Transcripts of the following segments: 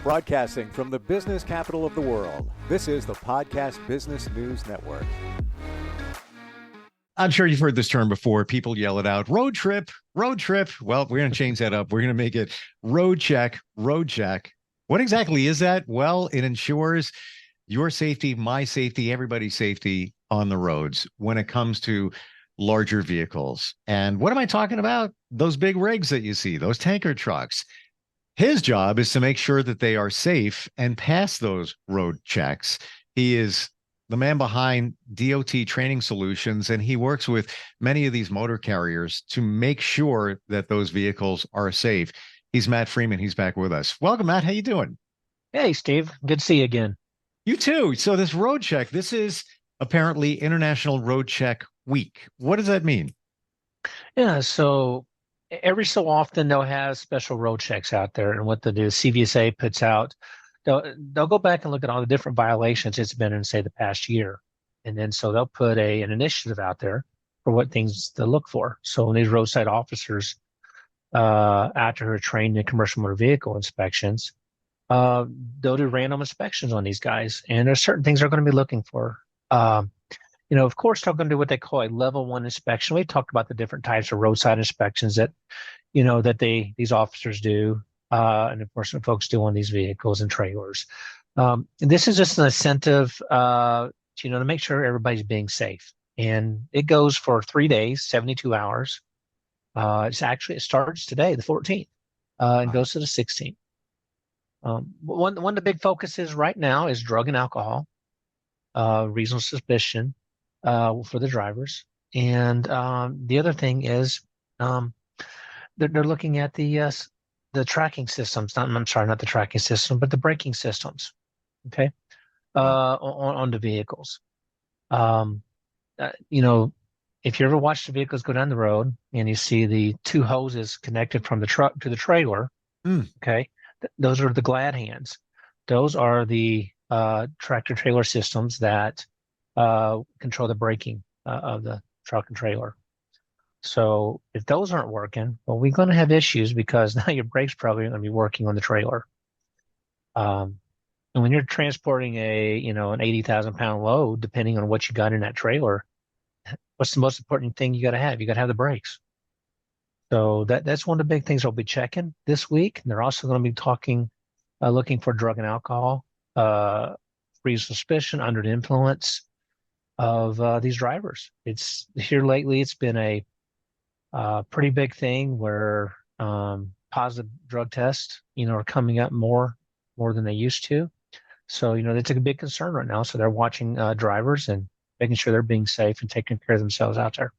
Broadcasting from the business capital of the world, this is the Podcast Business News Network. I'm sure you've heard this term before. People yell it out, road trip, road trip. Well, we're going to change that up. We're going to make it road check, road check. What exactly is that? Well, it ensures your safety, my safety, everybody's safety on the roads when it comes to larger vehicles. And what am I talking about? Those big rigs that you see, those tanker trucks. His job is to make sure that they are safe and pass those road checks. He is the man behind DOT Training Solutions, and he works with many of these motor carriers to make sure that those vehicles are safe. He's Matt Freeman. He's back with us. Welcome, Matt. How you doing? Hey, Steve. Good to see you again. You too. So this road check, this is apparently International Road Check Week. What does that mean? Yeah, so every so often they'll have special road checks out there, and what they'll do is CVSA puts out, they'll go back and look at all the different violations it's been in, say, the past year. And then so they'll put an initiative out there for what things to look for. So when these roadside officers after who are trained in commercial motor vehicle inspections, they'll do random inspections on these guys. And there's certain things they're going to be looking for. Of course, they're going to do what they call a level 1 inspection. We've talked about the different types of roadside inspections that, these officers do, and enforcement folks do on these vehicles and trailers. And this is just an incentive, to make sure everybody's being safe. And it goes for 3 days, 72 hours. It starts today, the 14th, and goes to the 16th. One of the big focuses right now is drug and alcohol, reasonable suspicion for the drivers. And the other thing is they're looking at the tracking systems. Not the tracking system, but the braking systems. Okay, on the vehicles. If you ever watch the vehicles go down the road and you see the two hoses connected from the truck to the trailer, okay, those are the glad hands. Those are the tractor trailer systems that control the braking of the truck and trailer. So if those aren't working, well, we're going to have issues because now your brakes probably aren't going to be working on the trailer. And when you're transporting an 80,000 pound load, depending on what you got in that trailer, what's the most important thing you got to have? You got to have the brakes. So that's one of the big things they'll be checking this week. And they're also going to be looking for drug and alcohol, reasonable suspicion, under the influence of these drivers. It's here lately. It's been a pretty big thing where positive drug tests, are coming up more than they used to. So it's a big concern right now. So they're watching drivers and making sure they're being safe and taking care of themselves out there.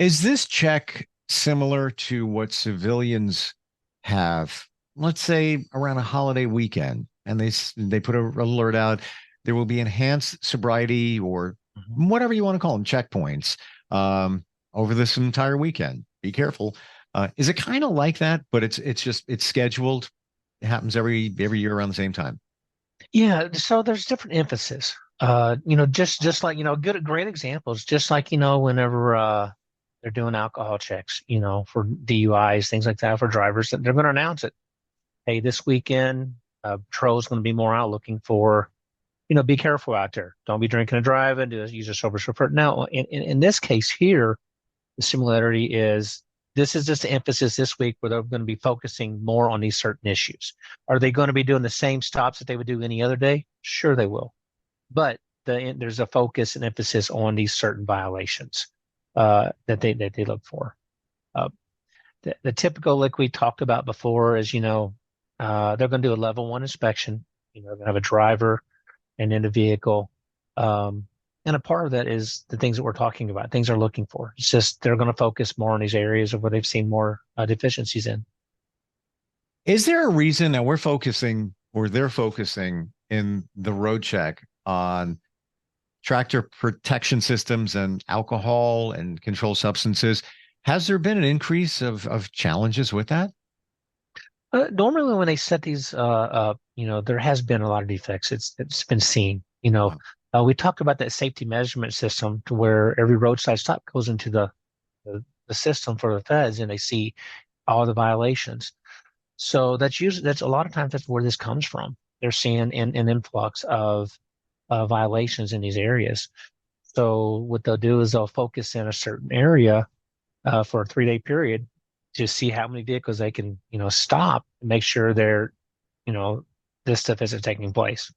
Is this check similar to what civilians have, let's say around a holiday weekend, and they put an alert out, there will be enhanced sobriety or whatever you want to call them, checkpoints over this entire weekend? Be careful. Is it kind of like that, but it's scheduled? It happens every year around the same time. Yeah. So there's different emphasis. Just like, great examples, just like, whenever they're doing alcohol checks, for DUIs, things like that for drivers, that they're going to announce it. Hey, this weekend, patrol's going to be more out looking for, be careful out there. Don't be drinking and driving. Use a sober chauffeur. Now, in this case here, the similarity is this is just the emphasis this week where they're going to be focusing more on these certain issues. Are they going to be doing the same stops that they would do any other day? Sure, they will. But there's a focus and emphasis on these certain violations that they look for. The typical, like we talked about before, is they're going to do a level 1 inspection. They're going to have a driver and then the vehicle, and a part of that is the things that we're talking about. Things they're looking for. It's just they're going to focus more on these areas of where they've seen more deficiencies in. Is there a reason that we're focusing, or they're focusing in the road check, on tractor protection systems and alcohol and controlled substances? Has there been an increase of challenges with that? Normally, when they set these up, there has been a lot of defects. It's been seen. We talked about that safety measurement system to where every roadside stop goes into the system for the feds, and they see all the violations. So that's a lot of times that's where this comes from. They're seeing an influx of violations in these areas. So what they'll do is they'll focus in a certain area for a 3-day period to see how many vehicles they can, stop and make sure you know, this stuff isn't taking place.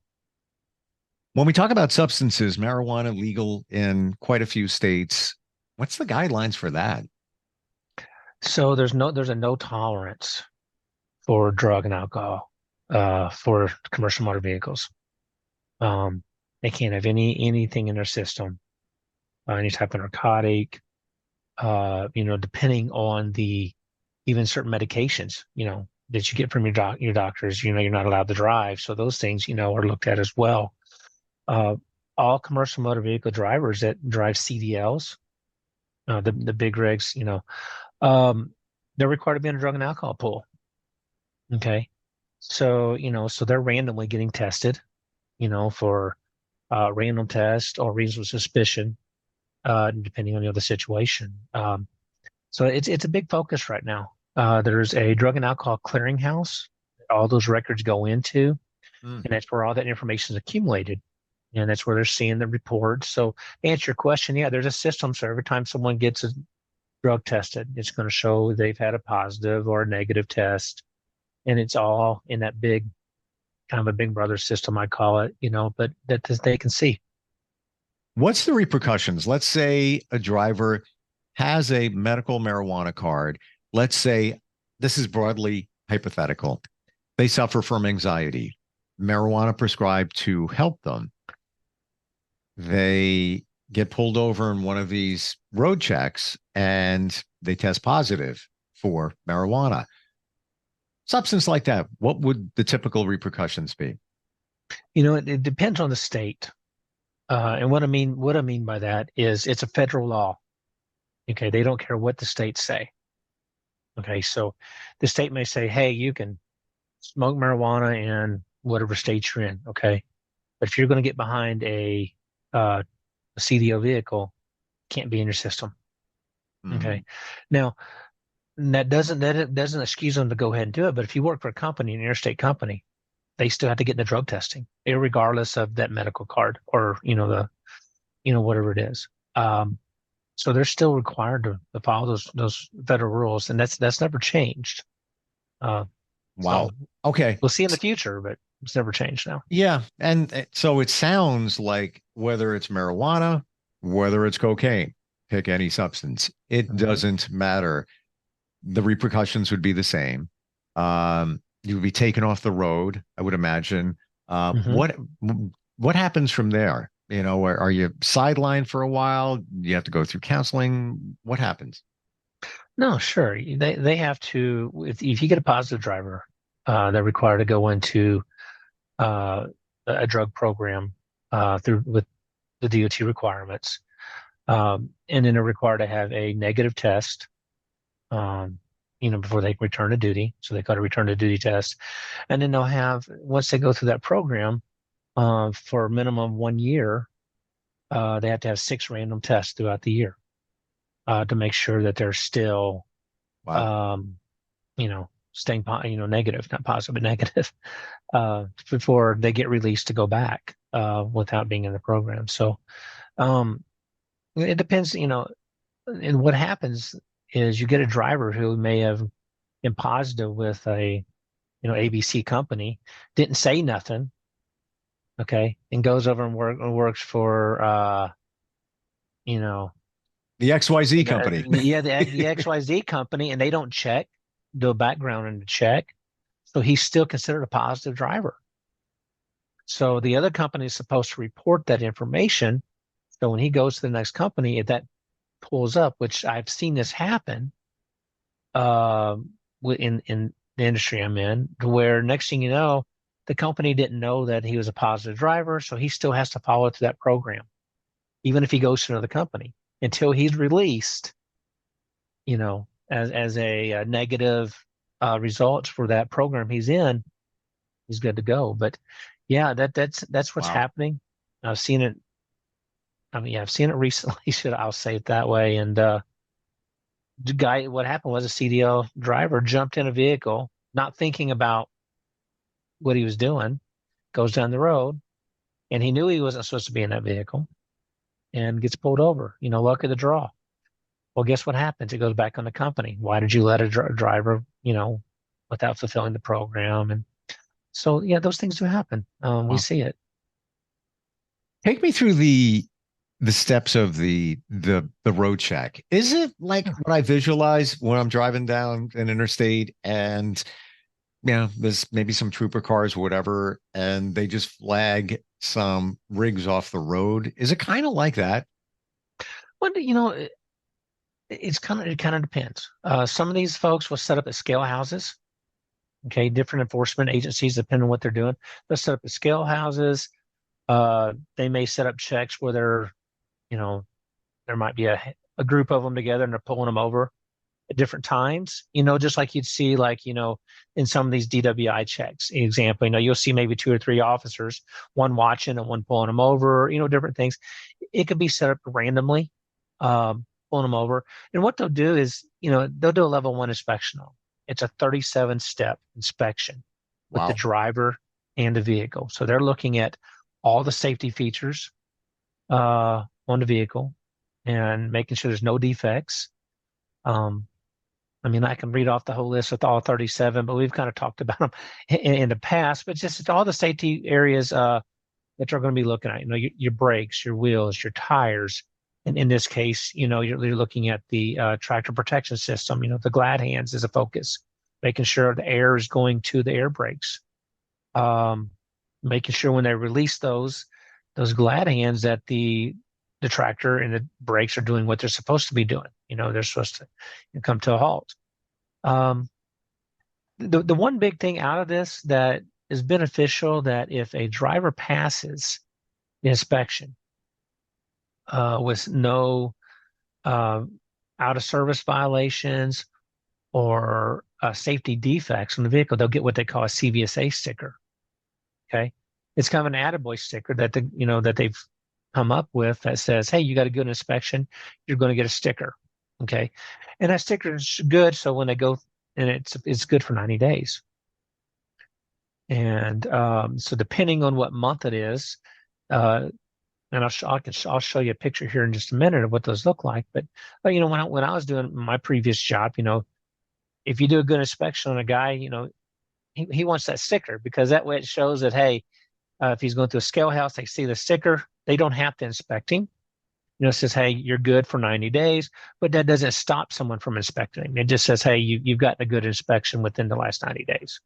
When we talk about substances, marijuana legal in quite a few states. What's the guidelines for that? So there's a no tolerance for drug and alcohol for commercial motor vehicles. Um, they can't have anything in their system, any type of narcotic, depending on even certain medications, that you get from your doctors, you're not allowed to drive. So those things, are looked at as well. Uh, all commercial motor vehicle drivers that drive CDLs, the big rigs, um, they're required to be in a drug and alcohol pool. Okay. So, so they're randomly getting tested, for random test or reasonable suspicion, depending on the situation. So it's a big focus right now. There's a drug and alcohol clearinghouse that all those records go into, Mm. and that's where all that information is accumulated. And that's where they're seeing the reports. So to answer your question, yeah, there's a system. So every time someone gets a drug tested, it's going to show they've had a positive or a negative test. And it's all in that big, kind of a big brother system, I call it, but that they can see. What's the repercussions? Let's say a driver has a medical marijuana card. Let's say this is broadly hypothetical. They suffer from anxiety, marijuana prescribed to help them. They get pulled over in one of these road checks and they test positive for marijuana. Substance like that, what would the typical repercussions be? It depends on the state. And what I mean by that is it's a federal law. Okay, they don't care what the states say. Okay, so the state may say, hey, you can smoke marijuana in whatever state you're in. Okay, but if you're going to get behind a CDO vehicle, it can't be in your system. Okay, Mm. now that doesn't excuse them to go ahead and do it. But if you work for a company, an interstate company, they still have to get in the drug testing, regardless of that medical card or whatever it is. So they're still required to follow those federal rules, and that's never changed. Wow. So Okay. we'll see in the future, but it's never changed now. Yeah. And so it sounds like whether it's marijuana, whether it's cocaine, pick any substance, it Mhm. doesn't matter. The repercussions would be the same. You would be taken off the road, I would imagine. Mhm. What happens from there? Are you sidelined for a while? You have to go through counseling. What happens? No, sure. They have to if you get a positive driver, they're required to go into uh, a drug program through with the DOT requirements, and then they're required to have a negative test, um, before they return to duty. So they got a return to duty test, and then they'll have once they go through that program for a minimum 1 year, they have to have 6 random tests throughout the year to make sure that they're still Wow. um, staying, negative, not positive, but negative, before they get released to go back, without being in the program. So, it depends, and what happens is you get a driver who may have been positive with a, ABC company, didn't say nothing, okay, and goes over and works for, you know, The XYZ company. the XYZ company, and they don't do a background and check. So he's still considered a positive driver. So the other company is supposed to report that information. So when he goes to the next company, if that pulls up, which I've seen this happen, in the industry I'm in, to where next thing you know, the company didn't know that he was a positive driver, so he still has to follow to that program, even if he goes to another company until he's released, as a negative result for that program he's in, he's good to go. But yeah, that's what's Wow. happening. I've seen it. I mean, yeah, I've seen it recently. I'll say it that way. And the guy, what happened was a CDL driver jumped in a vehicle, not thinking about what he was doing, goes down the road, and he knew he wasn't supposed to be in that vehicle and gets pulled over. Luck of the draw. Well, guess what happens? It goes back on the company. Why did you let a driver, without fulfilling the program? And so, yeah, those things do happen. We Wow. see it. Take me through the steps of the road check. Is it like Yeah. what I visualize when I'm driving down an interstate and there's maybe some trooper cars or whatever, and they just flag some rigs off the road? Is it kind of like that? Well, it kind of depends. Some of these folks will set up at scale houses. Okay, different enforcement agencies, depending on what they're doing, they'll set up at scale houses. They may set up checks where there might be a group of them together and they're pulling them over at different times, just like you'd see in some of these DWI checks. Example, you'll see maybe 2 or 3 officers, one watching and one pulling them over, different things. It could be set up randomly, pulling them over. And what they'll do is, they'll do a level 1 inspection on them. It's a 37-step inspection with the Wow. driver and the vehicle. So they're looking at all the safety features on the vehicle and making sure there's no defects. I can read off the whole list with all 37, but we've kind of talked about them in the past. But just all the safety areas that you're going to be looking at, your brakes, your wheels, your tires. And in this case, you're looking at the tractor protection system. The glad hands is a focus, making sure the air is going to the air brakes. Making sure when they release those glad hands that the tractor and the brakes are doing what they're supposed to be doing. They're supposed to come to a halt. The one big thing out of this that is beneficial, that if a driver passes the inspection with no out of service violations or safety defects on the vehicle, they'll get what they call a CVSA sticker. Okay, it's kind of an attaboy sticker that that they've come up with that says, "Hey, you got a good inspection, you're going to get a sticker." Okay, and that sticker is good, so when they go, and it's good for 90 days. And so depending on what month it is, and I'll show you a picture here in just a minute of what those look like. But when I was doing my previous job, if you do a good inspection on a guy, he wants that sticker, because that way it shows that, hey, if he's going to a scale house, they see the sticker, they don't have to inspect him. It says, hey, you're good for 90 days, but that doesn't stop someone from inspecting him. It just says, hey, you've gotten a good inspection within the last 90 days.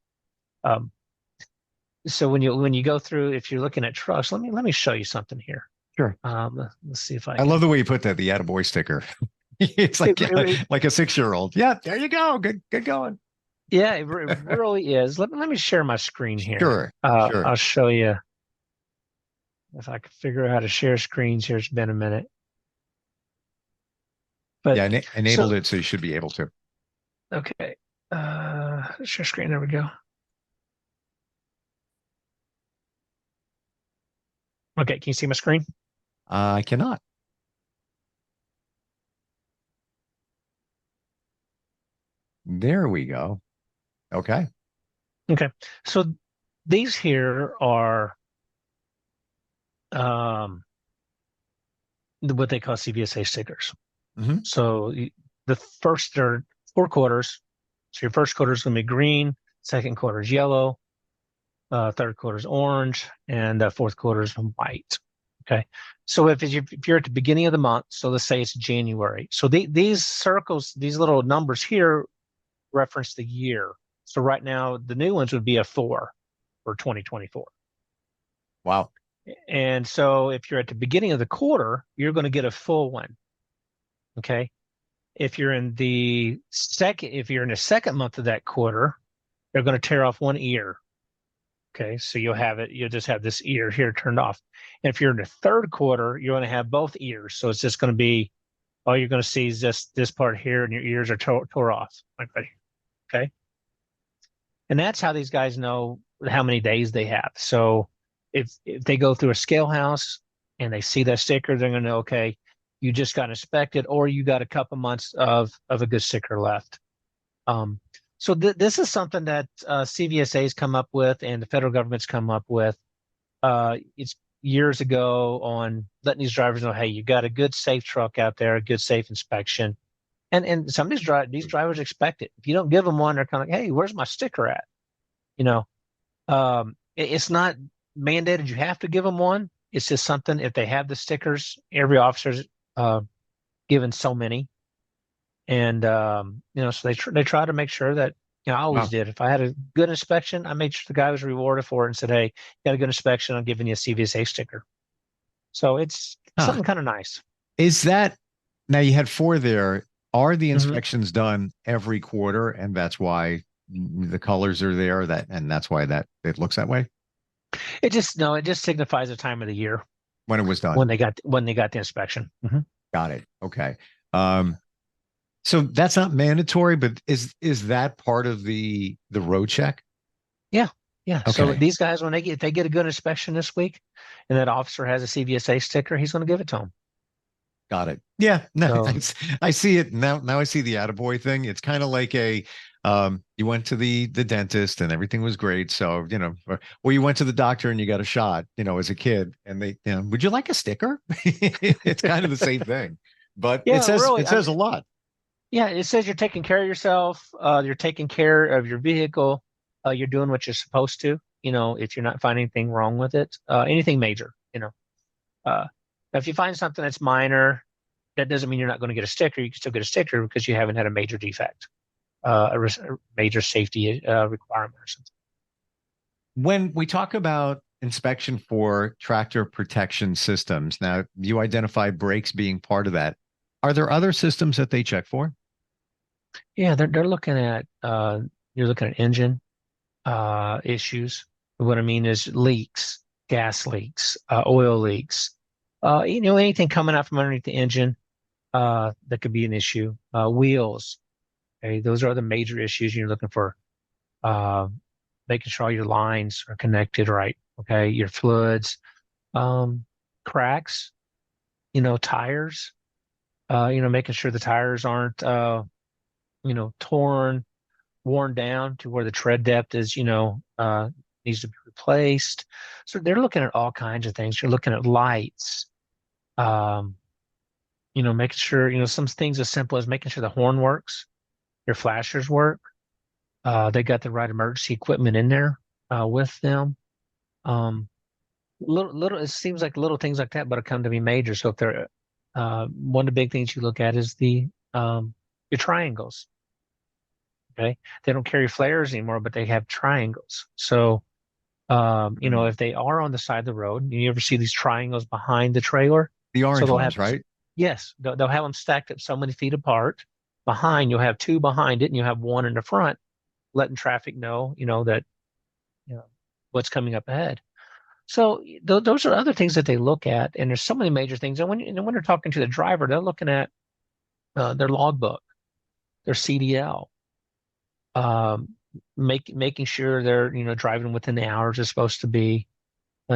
So when you go through, if you're looking at trucks, let me show you something here. Sure. Let's see if I I love the way you put that, the attaboy sticker. It's like like a 6-year-old. Yeah, there you go. Good going. Yeah, it really is. Let me share my screen here. Sure. Sure. I'll show you if I can figure out how to share screens here. It's been a minute. But Yeah, enabled it, so you should be able to. Okay. Share screen. There we go. Okay, can you see my screen? I cannot. There we go. Okay. Okay. So these here are what they call CVSA stickers. Mm-hmm. So the first, there are 4 quarters. So your first quarter is going to be green, second quarter is yellow, third quarter is orange, and fourth quarter is white. Okay. So if you're at the beginning of the month, so let's say it's January. So these circles, these little numbers here reference the year. So right now, the new ones would be a 4 for 2024. Wow. And so if you're at the beginning of the quarter, you're going to get a full one. Okay. If you're in the second month of that quarter, they're going to tear off one ear. Okay. So you'll just have this ear here turned off. And if you're in the third quarter, you're going to have both ears. So it's just going to be, all you're going to see is just this part here, and your ears are tore off. Okay. And that's how these guys know how many days they have. So if they go through a scale house and they see that sticker, they're going to know, okay, you just got inspected, or you got a couple months of a good sticker left. So this is something that CVSA's come up with and the federal government's come up with. It's years ago on letting these drivers know, hey, you got a good safe truck out there, a good safe inspection. And some of these drivers expect it. If you don't give them one, they're kind of like, hey, where's my sticker at? You know, it's not mandated you have to give them one. It's just something if they have the stickers, every officer's given so many, and so they try to make sure that I always Wow. did. If I had a good inspection, I made sure the guy was rewarded for it and said, "Hey, you got a good inspection. I'm giving you a CVSA sticker." So it's Huh. something kind of nice. Is that now you had four there? Are the Hmm. inspections done every quarter, and that's why the colors are there? And that's why that it looks that way It just no, it just signifies the time of the year when it was done. when they got the inspection. Hmm. Got it. Okay. Um, so that's not mandatory, but is that part of the road check? Yeah, yeah. So Okay. these guys, when if they get a good inspection this week, and that officer has a CVSA sticker, he's going to give it to them. Got it. Yeah, no, So I see it now. Now I see the attaboy thing. It's kind of like you went to the dentist and everything was great. So, or you went to the doctor and you got a shot, as a kid, and would you like a sticker? It's kind of the same thing, but it yeah, says really. it I says a mean, lot. yeah, it says you're taking care of yourself. You're taking care of your vehicle. You're doing what you're supposed to. If you're not finding anything wrong with it, anything major. Uh, if you find something that's minor, that doesn't mean you're not going to get a sticker. You can still get a sticker because you haven't had a major defect, a major safety requirement or something. When we talk about inspection for tractor protection systems, now you identify brakes being part of that. Are there other systems that they check for? Yeah, they're looking at you're looking at engine issues. What I mean is leaks, gas leaks, oil leaks. Anything coming out from underneath the engine that could be an issue. Wheels. Okay, those are the major issues you're looking for. Uh, Making sure all your lines are connected right. Okay, your fluids, um, cracks. Tires. Making sure the tires aren't torn, worn down to where the tread depth is, needs to be replaced. So they're looking at all kinds of things. You're looking at lights, um, making sure, some things as simple as making sure the horn works, your flashers work. They got the right emergency equipment in there with them. Um, it seems like little things like that, but it come to be major. So if they're one of the big things you look at is your triangles. Okay, they don't carry flares anymore, but they have triangles. So Mm. if they are on the side of the road, you ever see these triangles behind the trailer? The So orange they'll have, ones, right? yes, they'll have them stacked up so many feet apart. Behind, you'll have two behind it, and you have one in the front, letting traffic know, that you know what's coming up ahead. So those are other things that they look at, and there's so many major things. And when they're talking to the driver, they're looking at their logbook, their CDL, um, making sure they're driving within the hours they're supposed to be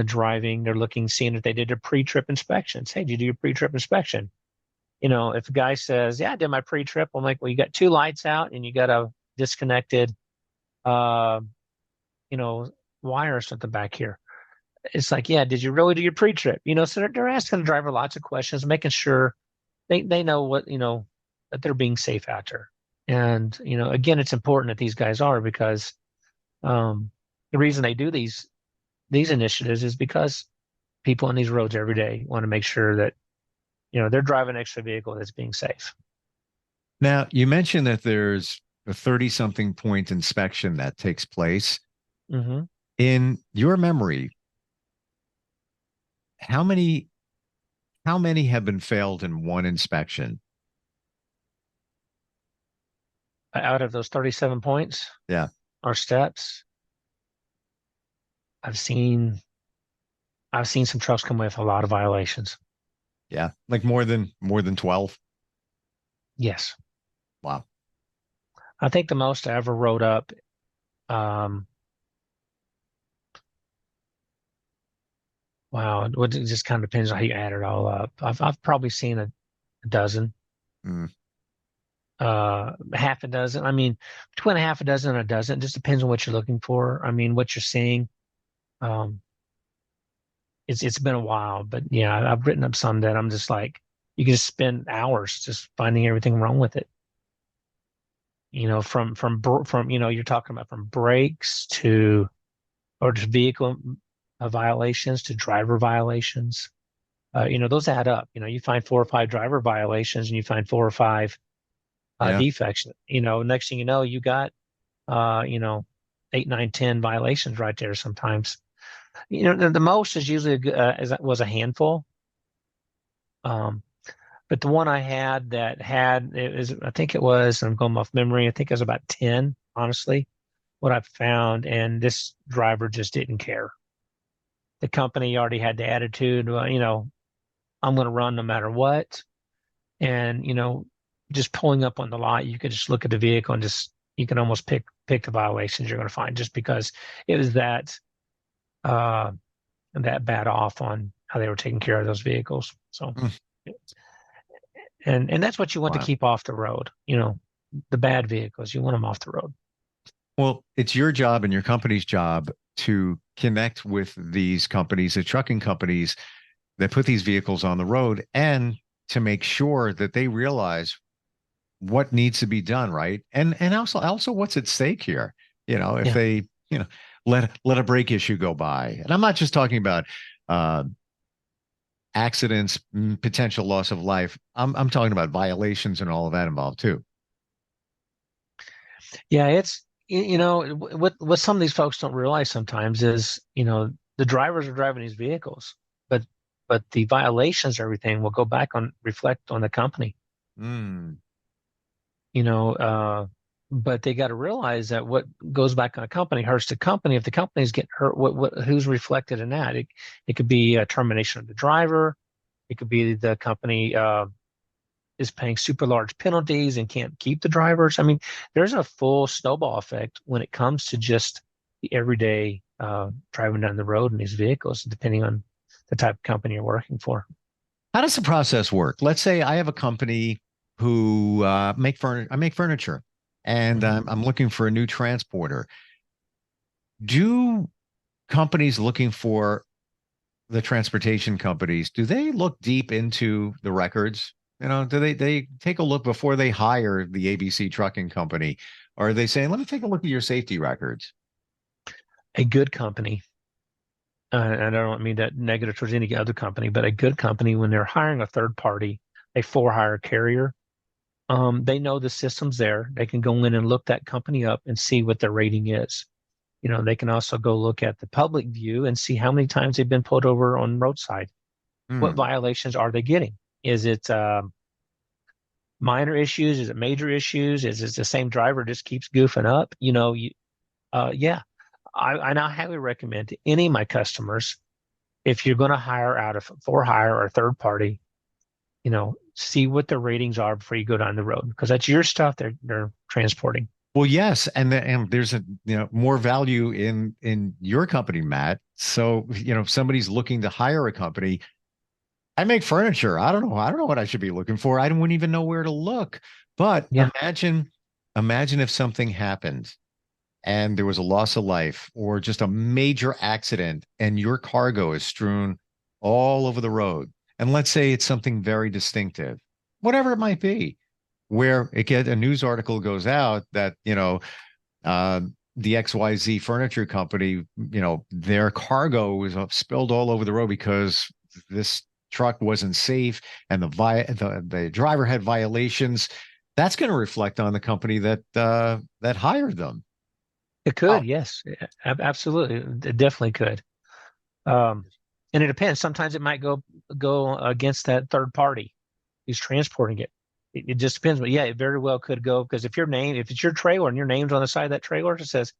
driving. They're looking, seeing if they did a pre-trip inspections. Hey, did you do your pre-trip inspection? If a guy says, "Yeah, I did my pre-trip," I'm like, "Well, you got two lights out and you got a disconnected, uh, you know, wire or something back here." It's like, "Yeah, did you really do your pre-trip?" So they're asking the driver lots of questions, making sure they know what that they're being safe out there. And again, it's important that these guys are because the reason they do these initiatives is because people on these roads every day want to make sure that they're driving an extra vehicle that's being safe. Now, you mentioned that there's a 30 something point inspection that takes place. Hmm. In your memory, how many how many have been failed in one inspection? Out of those 37 points Yeah. or steps, I've seen I've seen some trucks come with a lot of violations. Yeah. Like more than 12. Yes, Wow. I think the most I ever wrote up. Um, wow, it just kind of depends on how you add it all up. I've probably seen a dozen. Mm. half a dozen. I mean, between a half a dozen and a dozen. It just depends on what you're looking for. I mean, what you're seeing. Um, it's been a while, but yeah, I've written up some that I'm just like, you can just spend hours just finding everything wrong with it. From you're talking about from brakes to or just vehicle violations to driver violations. Those add up. You find 4 or 5 driver violations and you find 4 or 5 Yeah. defects. Next thing you know, you got, uh, you know, 8, 9, 10 violations right there sometimes. The most is usually was a handful. Um, but the one I had that had, I think it was, I'm going off memory, I think it was about 10, honestly, what I found. And this driver just didn't care. The company already had the attitude, well, I'm going to run no matter what. And, just pulling up on the lot, you could just look at the vehicle and you can almost pick the violations you're going to find just because it was uh, that bad off on how they were taking care of those vehicles. So, Mm. and that's what you want to Wow. keep off the road, the bad vehicles, you want them off the road. Well, it's your job and your company's job to connect with these companies, the trucking companies that put these vehicles on the road, and to make sure that they realize what needs to be done, right? And also what's at stake here. If Yeah. they, let a brake issue go by. And I'm not just talking about uh accidents, potential loss of life. I'm talking about violations and all of that involved too. Yeah. What some of these folks don't realize sometimes is, the drivers are driving these vehicles, but, the violations, everything will go back on, reflect on the company. Mm, you know, uh, but they got to realize that what goes back on a company hurts the company. If the company's getting hurt, who's reflected in that? It could be a termination of the driver. It could be the company is paying super large penalties and can't keep the drivers. I mean, there's a full snowball effect when it comes to just the everyday driving down the road in these vehicles, depending on the type of company you're working for. how does the process work? Let's say I have a company who I make furniture, and Mhm. I'm looking for a new transporter. Do companies looking for the transportation companies, do they look deep into the records? Do they take a look before they hire the ABC trucking company? Or are they saying, let me take a look at your safety records? A good company, and I don't mean that negative towards any other company, but a good company, when they're hiring a third party, a for hire carrier, they know the system's there. They can go in and look that company up and see what their rating is. They can also go look at the public view and see how many times they've been pulled over on roadside. What Hmm. violations are they getting? Is it minor issues? Is it major issues? Is it the same driver just keeps goofing up? Yeah, I now highly recommend to any of my customers, if you're going to hire out of for hire or third party, see what the ratings are before you go down the road, because that's your stuff they're transporting. Well, yes, and there's a more value in your company, Matt. So if somebody's looking to hire a company, I make furniture. I don't know what I should be looking for. I wouldn't even know where to look. But Yeah, imagine if something happened and there was a loss of life or just a major accident and your cargo is strewn all over the road. And let's say it's something very distinctive, whatever it might be, where a news article goes out that, uh, the XYZ furniture company, their cargo was spilled all over the road because this truck wasn't safe and the driver had violations. That's going to reflect on the company that hired them. it Oh, could. Yes, absolutely, it definitely could. Um, and it depends. Sometimes it might go against that third party who's transporting it. It just depends. But yeah, it very well could go, because if it's your trailer and your name's on the side of that trailer, it says,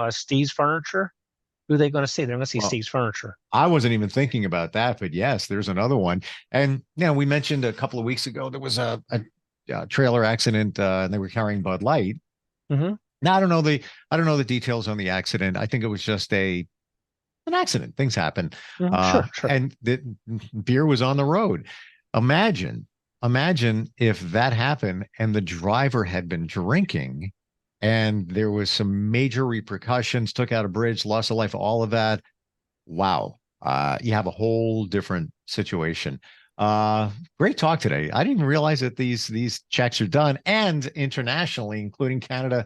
Steve's Furniture. Who are they going to see? They're going to see well, Steve's Furniture. I wasn't even thinking about that, but yes, there's another one. And we mentioned a couple of weeks ago there was a trailer accident, and they were carrying Bud Light. Hmm. Now I don't know the details on the accident. I think it was just an accident. Things happen. Hmm. Sure, sure. And the beer was on the road. Imagine, imagine if that happened and the driver had been drinking and there was some major repercussions, took out a bridge, loss of life, all of that. Wow. You have a whole different situation. Great talk today. I didn't even realize that these checks are done and internationally, including Canada,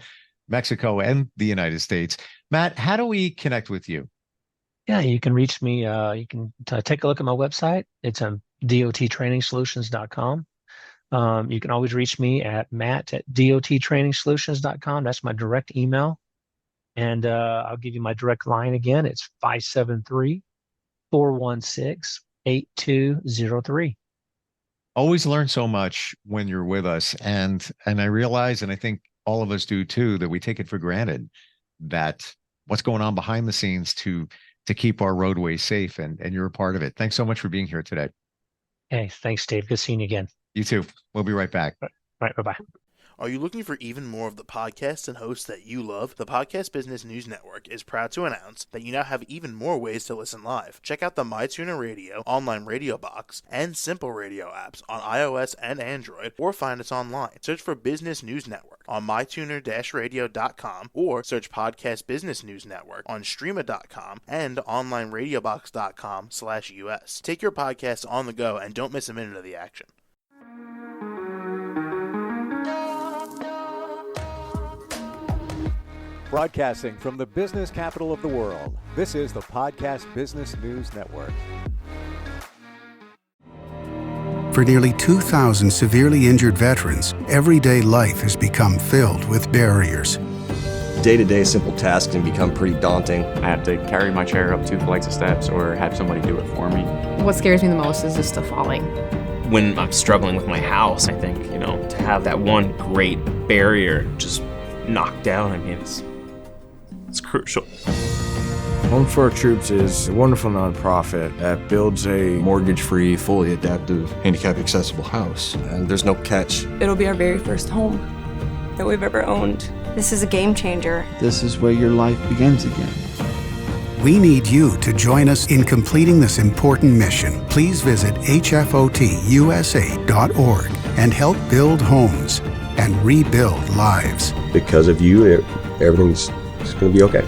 Mexico, and the United States. Matt, how do we connect with you? Yeah, you can reach me. You can take a look at my website. It's dottrainingsolutions.com. You can always reach me at matt@dottrainingsolutions.com. That's my direct email. And I'll give you my direct line again. It's 573-416-8203. Always learn so much when you're with us. And I realize, and I think all of us do too, that we take it for granted that what's going on behind the scenes to keep our roadways safe. And you're a part of it. Thanks so much for being here today. Hey, thanks, Dave. Good seeing you again. You too. We'll be right back. All right. Bye-bye. Are you looking for even more of the podcasts and hosts that you love? The Podcast Business News Network is proud to announce that you now have even more ways to listen live. Check out the MyTuner Radio, online radio box, and Simple Radio apps on iOS and Android, or find us online. Search for Business News Network on mytuner-radio.com, or search Podcast Business News Network on streama.com and onlineradiobox.com/US. Take your podcast on the go and don't miss a minute of the action. Broadcasting from the business capital of the world, this is the Podcast Business News Network. For nearly 2,000 severely injured veterans, everyday life has become filled with barriers. Day-to-day simple tasks can become pretty daunting. I have to carry my chair up 2 flights of steps or have somebody do it for me. What scares me the most is just the falling. When I'm struggling with my house, I think, to have that one great barrier just knocked down, it's crucial. Home for Our Troops is a wonderful nonprofit that builds a mortgage-free, fully adaptive, handicap-accessible house. And there's no catch. It'll be our very first home that we've ever owned. This is a game changer. This is where your life begins again. We need you to join us in completing this important mission. Please visit hfotusa.org and help build homes and rebuild lives. Because of you, everything's going to be okay.